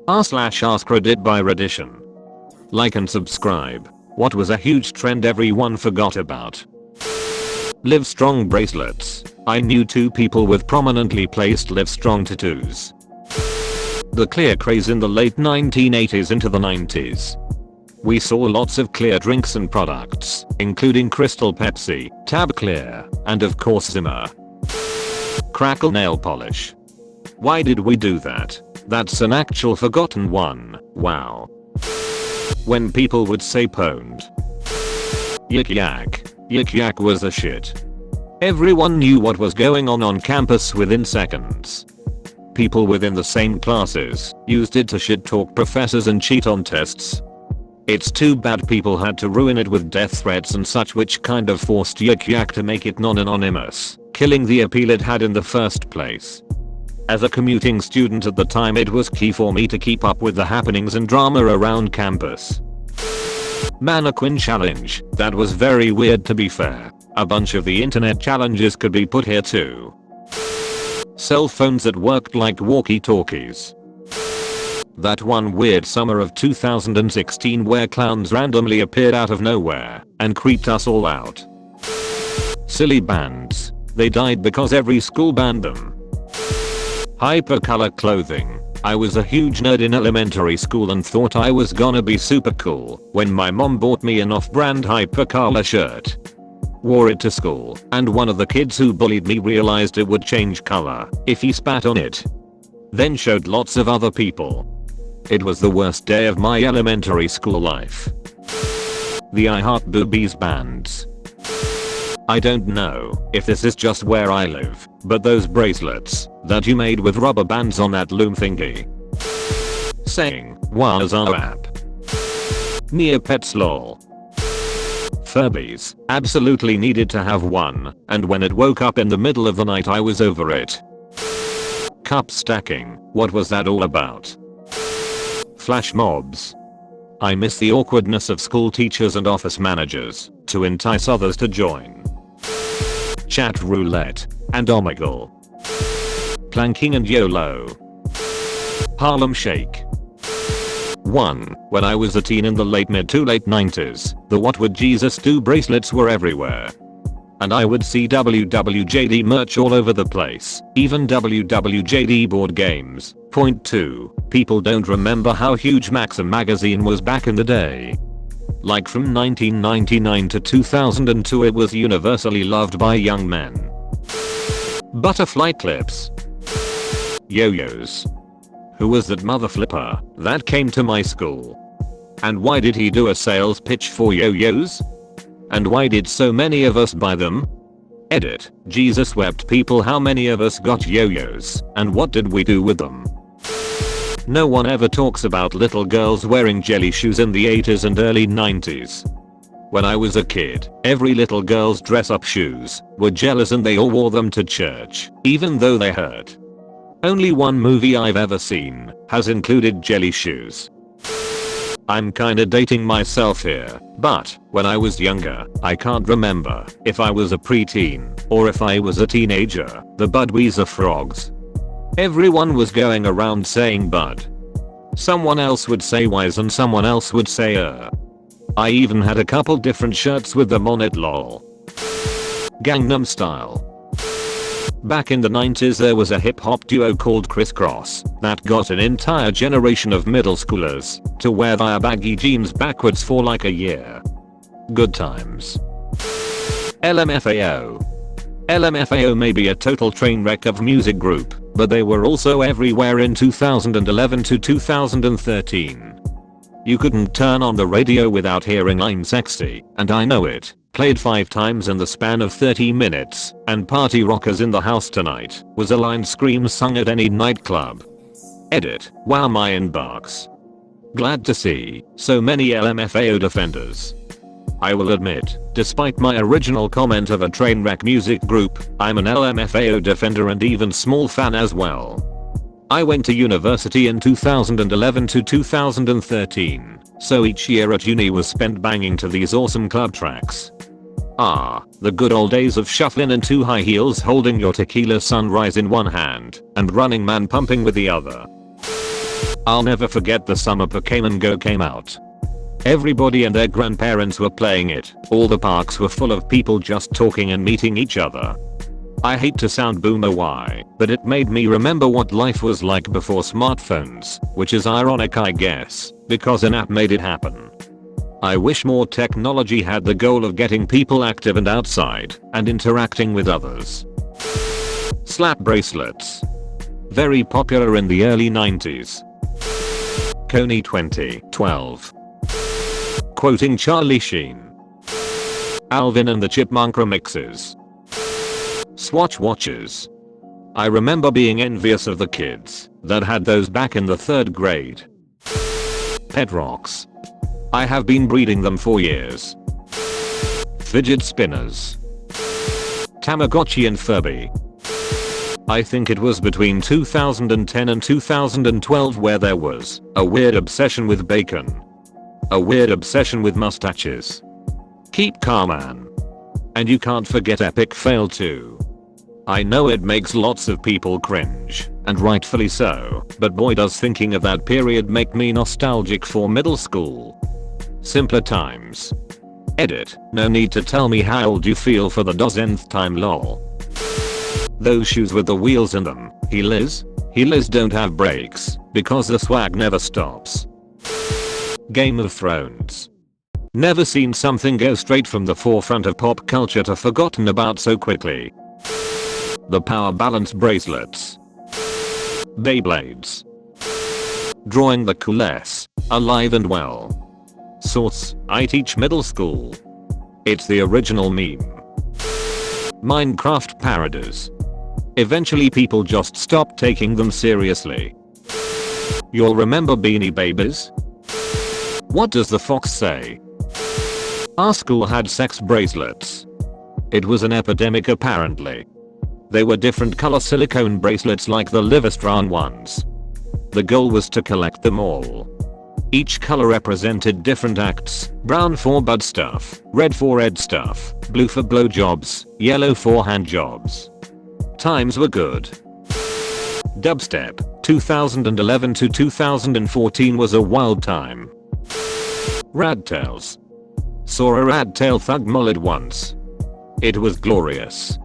r/AskReddit by Reddition. Like and subscribe. What was a huge trend everyone forgot about? Live Strong bracelets. I knew 2 people with prominently placed Live Strong tattoos. The clear craze in the late 1980s into the 90s. We saw lots of clear drinks and products, including Crystal Pepsi, Tab Clear, and of course Zimmer. Crackle nail polish. Why did we do that? That's an actual forgotten one, wow. When people would say pwned. Yik yak. Yik yak was a shit. Everyone knew what was going on campus within seconds. People within the same classes used it to shit talk professors and cheat on tests. It's too bad people had to ruin it with death threats and such, which kind of forced Yik Yak to make it non-anonymous, killing the appeal it had in the first place. As a commuting student at the time, it was key for me to keep up with the happenings and drama around campus. Mannequin challenge. That was very weird, to be fair. A bunch of the internet challenges could be put here too. Cell phones that worked like walkie-talkies. That one weird summer of 2016 where clowns randomly appeared out of nowhere and creeped us all out. Silly bands. They died because every school banned them. Hypercolor clothing. I was a huge nerd in elementary school and thought I was gonna be super cool when my mom bought me an off-brand hypercolor shirt. Wore it to school, and one of the kids who bullied me realized it would change color if he spat on it. Then showed lots of other people. It was the worst day of my elementary school life. The I Heart Boobies bands. I don't know if this is just where I live, but those bracelets that you made with rubber bands on that loom thingy. Saying, "Wow's our app." Neopets lol. Furbies. Absolutely needed to have one, and when it woke up in the middle of the night I was over it. Cup stacking. What was that all about? Flash mobs. I miss the awkwardness of school teachers and office managers to entice others to join. Chat roulette and Omegle. Planking and YOLO. Harlem Shake. 1. When I was a teen in the late mid to late 90s, the What Would Jesus Do bracelets were everywhere. And I would see WWJD merch all over the place, even WWJD board games. Point 2. People don't remember how huge Maxim magazine was back in the day. Like from 1999 to 2002 it was universally loved by young men. Butterfly clips. Yo-yos. Who was that mother flipper that came to my school? And why did he do a sales pitch for yo-yos? And why did so many of us buy them? Edit. Jesus wept people, how many of us got yo-yos, and what did we do with them? No one ever talks about little girls wearing jelly shoes in the 80s and early 90s. When I was a kid, every little girl's dress-up shoes were jealous and they all wore them to church, even though they hurt. Only one movie I've ever seen has included jelly shoes. I'm kinda dating myself here, but when I was younger, I can't remember if I was a preteen or if I was a teenager, the Budweiser frogs. Everyone was going around saying Bud. Someone else would say Wise and someone else would say I even had a couple different shirts with them on it lol. Gangnam Style. Back in the 90s there was a hip hop duo called Criss Cross that got an entire generation of middle schoolers to wear their baggy jeans backwards for like a year. Good times. LMFAO. LMFAO may be a total train wreck of music group, but they were also everywhere in 2011 to 2013. You couldn't turn on the radio without hearing I'm Sexy, and I Know It, played 5 times in the span of 30 minutes, and Party Rockers in the House Tonight was a line scream sung at any nightclub. Edit. Wow, my inbox. Glad to see so many LMFAO defenders. I will admit, despite my original comment of a train wreck music group, I'm an LMFAO defender and even small fan as well. I went to university in 2011 to 2013, so each year at uni was spent banging to these awesome club tracks. The good old days of shuffling in 2 high heels, holding your tequila sunrise in one hand and Running Man pumping with the other. I'll never forget the summer Pokemon Go came out. Everybody and their grandparents were playing it. All the parks were full of people just talking and meeting each other. I hate to sound boomer why, but it made me remember what life was like before smartphones, which is ironic I guess, because an app made it happen. I wish more technology had the goal of getting people active and outside, and interacting with others. Slap bracelets. Very popular in the early 90s. Coney 2012. Quoting Charlie Sheen. Alvin and the Chipmunk remixes. Swatch watches. I remember being envious of the kids that had those back in the 3rd grade. Pet rocks. I have been breeding them for years. Fidget spinners. Tamagotchi and Furby. I think it was between 2010 and 2012 where there was a weird obsession with bacon. A weird obsession with mustaches. Keep calm, man. And you can't forget epic fail too. I know it makes lots of people cringe, and rightfully so, but boy does thinking of that period make me nostalgic for middle school. Simpler times. Edit, no need to tell me how old you feel for the dozenth time lol. Those shoes with the wheels in them, heelers don't have brakes, because the swag never stops. Game of Thrones. Never seen something go straight from the forefront of pop culture to forgotten about so quickly. The power balance bracelets. Beyblades. Drawing the coolest, alive and well. Source, I teach middle school. It's the original meme. Minecraft parodies. Eventually people just stopped taking them seriously. You'll remember Beanie Babies? What does the fox say? Our school had sex bracelets. It was an epidemic apparently. They were different color silicone bracelets like the Livestron ones. The goal was to collect them all. Each color represented different acts, brown for bud stuff, red for ed stuff, blue for blowjobs, yellow for hand jobs. Times were good. Dubstep, 2011 to 2014 was a wild time. Radtails. Saw a radtail thug mullet once. It was glorious.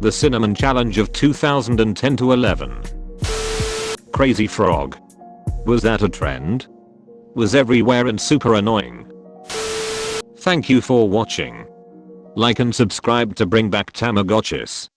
The Cinnamon Challenge of 2010 to 11. Crazy Frog. Was that a trend? Was everywhere and super annoying. Thank you for watching. Like and subscribe to bring back Tamagotchis.